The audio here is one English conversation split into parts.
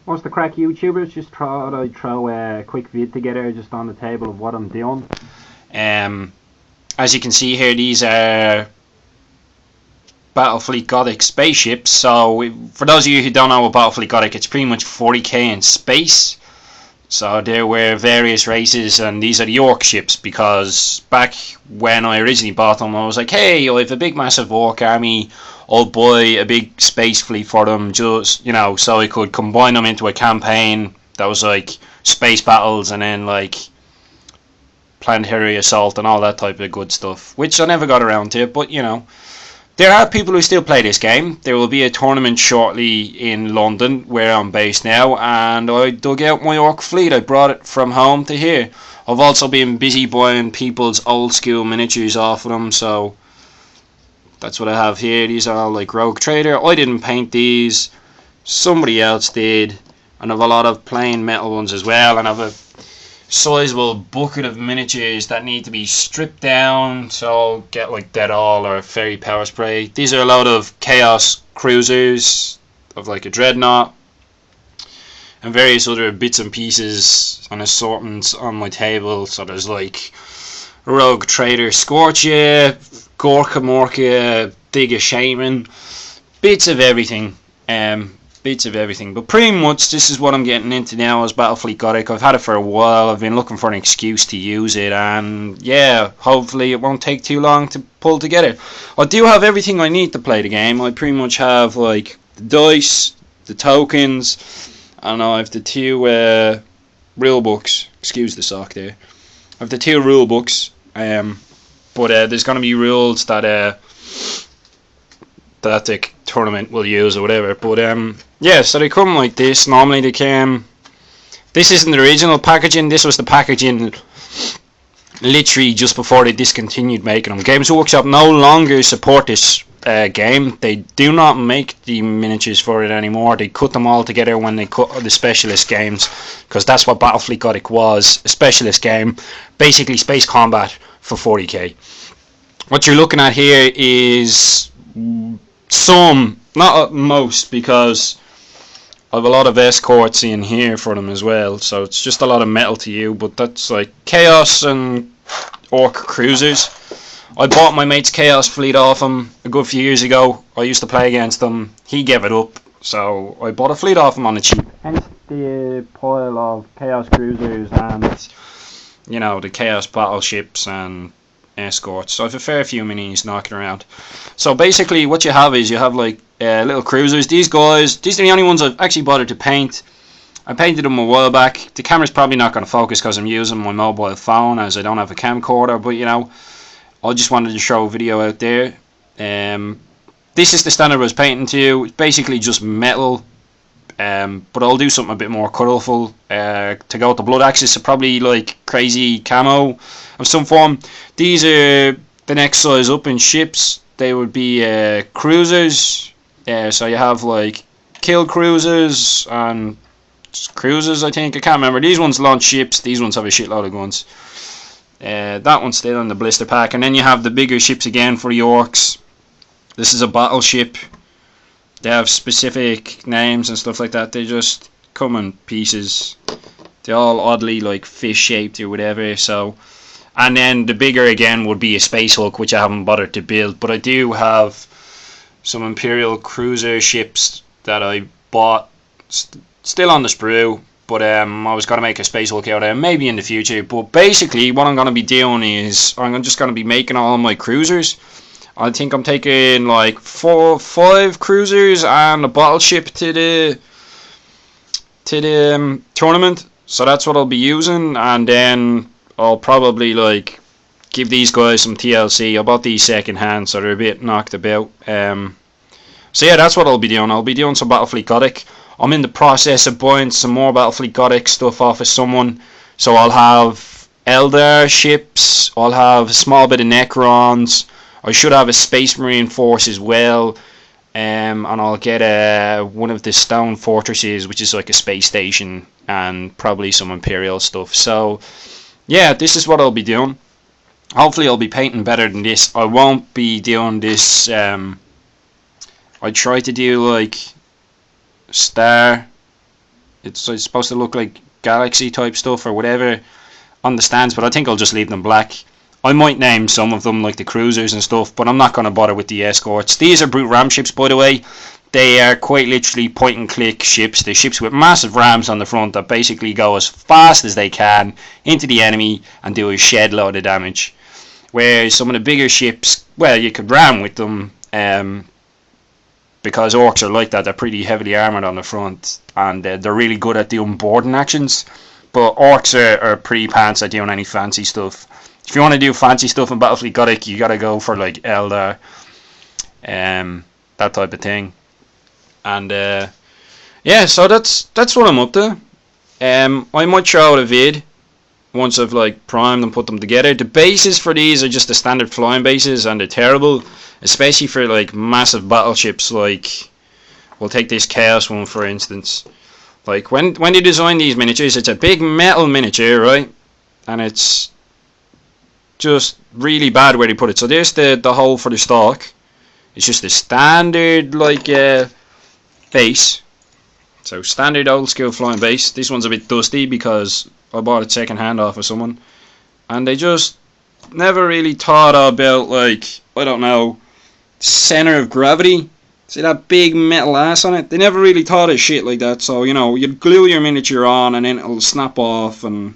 What's the crack, YouTubers? Just thought I'd throw a quick vid together just on the table of what I'm doing. As you can see here, these are Battlefleet Gothic spaceships. So for those of you who don't know what Battlefleet Gothic, it's pretty much 40k in space. So there were various races, and these are the Orc ships, because back when I originally bought them, I was like, hey, I have a big massive Orc army, I'll buy a big space fleet for them, just, you know, so I could combine them into a campaign that was like space battles and then like planetary assault and all that type of good stuff, which I never got around to, but you know. There are people who still play this game. There will be a tournament shortly in London, where I'm based now, and I dug out my Orc fleet. I brought it from home to here. I've also been busy buying people's old school miniatures off of them, so that's what I have here. These are all like Rogue Trader. I didn't paint these, somebody else did, and I have a lot of plain metal ones as well, and I have a sizable bucket of miniatures that need to be stripped down, so I'll get like Dead All or Fairy Power Spray. These are a load of Chaos Cruisers of like a Dreadnought and various other bits and pieces and assortments on my table. So there's like Rogue Trader Scorcher, Gorka Morka, Digga Shaman, bits of everything. But pretty much this is what I'm getting into now as Battlefleet Gothic. I've had it for a while. I've been looking for an excuse to use it, and yeah, hopefully it won't take too long to pull together. I do have everything I need to play the game. I pretty much have like the dice, the tokens, and I have the two rule books. Excuse the sock there. I have the two rule books, but there's going to be rules that the tournament will use or whatever, but yeah, so they come like this. Normally they came, this isn't the original packaging, this was the packaging literally just before they discontinued making them. Games Workshop no longer support this game. They do not make the miniatures for it anymore. They cut them all together when they cut the specialist games, because that's what Battlefleet Gothic was, a specialist game, basically space combat for 40k. What you're looking at here is some, not most, because I have a lot of escorts in here for them as well, so it's just a lot of metal to you, but that's like Chaos and Orc Cruisers. I bought my mate's Chaos fleet off him a good few years ago. I used to play against him, he gave it up, so I bought a fleet off him on the cheap. Hence the pile of Chaos Cruisers and, you know, the Chaos battleships and escorts. So I have a fair few minis knocking around. So basically what you have is you have like little cruisers. These guys, these are the only ones I've actually bothered to paint. I painted them a while back. The camera's probably not going to focus because I'm using my mobile phone, as I don't have a camcorder, but you know, I just wanted to show a video out there. This is the standard I was painting to. It's basically just metal, but I'll do something a bit more colourful to go with the Blood Axis, so probably like crazy camo of some form. These are the next size up in ships. They would be cruisers. So you have like kill cruisers and cruisers, I think. I can't remember. These ones launch ships. These ones have a shitload of guns. That one's still in the blister pack. And then you have the bigger ships again for the Orcs. This is a battleship. They have specific names and stuff like that. They just come in pieces. They're all oddly like fish shaped or whatever. So, and then the bigger again would be a Space Hulk, which I haven't bothered to build. But I do have some Imperial cruiser ships that I bought, still on the sprue. But I was going to make a Space Hulk out of them, maybe in the future. But basically what I'm going to be doing is I'm just going to be making all my cruisers. I think I'm taking like 4 or 5 cruisers and a battleship to the tournament. So that's what I'll be using, and then I'll probably like give these guys some TLC. I bought these second hand, so they're a bit knocked about. So yeah, that's what I'll be doing. I'll be doing some Battlefleet Gothic. I'm in the process of buying some more Battlefleet Gothic stuff off of someone. So I'll have Eldar ships. I'll have a small bit of Necrons. I should have a Space Marine force as well. And I'll get one of the stone fortresses, which is like a space station, and probably some Imperial stuff. So yeah, this is what I'll be doing. Hopefully I'll be painting better than this. I won't be doing this. I try to do like star It's supposed to look like galaxy type stuff or whatever on the stands, but I think I'll just leave them black. I might name some of them like the cruisers and stuff, but I'm not going to bother with the escorts. These are brute ram ships, by the way. They are quite literally point and click ships. They're ships with massive rams on the front that basically go as fast as they can into the enemy and do a shed load of damage. Whereas some of the bigger ships, well, you could ram with them, because orcs are like that. They're pretty heavily armoured on the front, and they're really good at doing boarding actions. But orcs are pretty pants at doing any fancy stuff. If you want to do fancy stuff in Battlefleet Gothic, you gotta go for like Eldar, that type of thing. And yeah, so that's what I'm up to. I might throw out a vid once I've like primed and put them together. The bases for these are just the standard flying bases, and they're terrible, especially for like massive battleships. Like, we'll take this Chaos one for instance. Like when they design these miniatures, it's a big metal miniature, right? And it's just really bad where they put it. So there's the hole for the stalk. It's just a standard like base. So standard old school flying base. This one's a bit dusty because I bought it second hand off of someone, and they just never really thought about, like, I don't know, center of gravity. See that big metal ass on it? They never really thought of shit like that. So, you know, you'd glue your miniature on and then it'll snap off and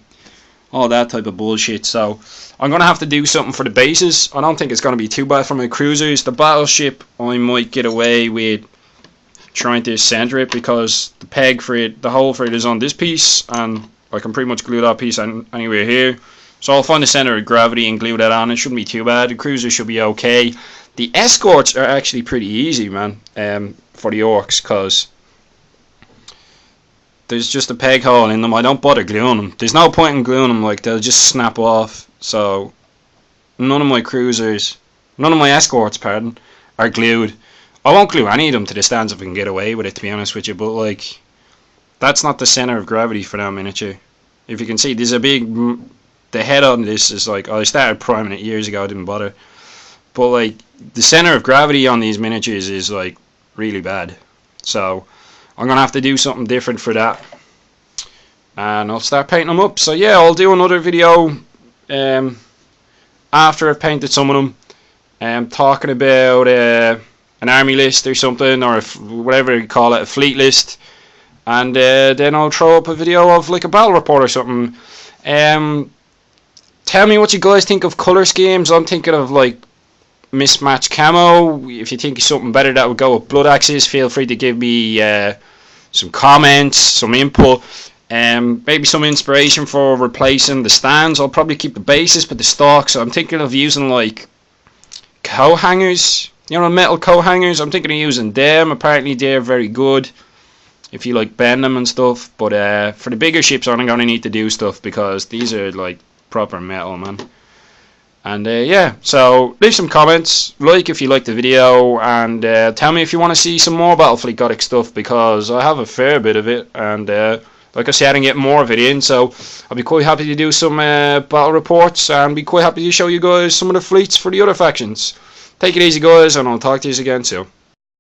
all that type of bullshit. So I'm going to have to do something for the bases. I don't think it's going to be too bad for my cruisers. The battleship, I might get away with trying to center it, because the peg for it, the hole for it is on this piece, and I can pretty much glue that piece anywhere here. So I'll find the center of gravity and glue that on. It shouldn't be too bad. The cruiser should be okay. The escorts are actually pretty easy, man, for the orcs, because there's just a peg hole in them. I don't bother gluing them. There's no point in gluing them, like, they'll just snap off. So none of my escorts, pardon, are glued. I won't glue any of them to the stands if I can get away with it, to be honest with you, but like, that's not the center of gravity for that miniature. If you can see, there's a big, the head on this is like, I started priming it years ago, I didn't bother, but like, the center of gravity on these miniatures is like really bad. So I'm gonna have to do something different for that, and I'll start painting them up. So yeah, I'll do another video after I've painted some of them, talking about an army list or something, or whatever you call it, a fleet list, and then I'll throw up a video of like a battle report or something. Tell me what you guys think of colour schemes. I'm thinking of like mismatched camo. If you think of something better that would go with blood axes, feel free to give me some comments, some input, maybe some inspiration for replacing the stands. I'll probably keep the bases but the stalks. So I'm thinking of using like coat hangers. You know, metal coat hangers, I'm thinking of using them. Apparently they're very good if you like bend them and stuff. But for the bigger ships, I'm going to need to do stuff, because these are like proper metal, man. And yeah, so leave some comments, like if you liked the video, and tell me if you want to see some more Battlefleet Gothic stuff, because I have a fair bit of it, and like I said, I can get more of it in, so I'll be quite happy to do some battle reports, and be quite happy to show you guys some of the fleets for the other factions. Take it easy, guys, and I'll talk to you again soon.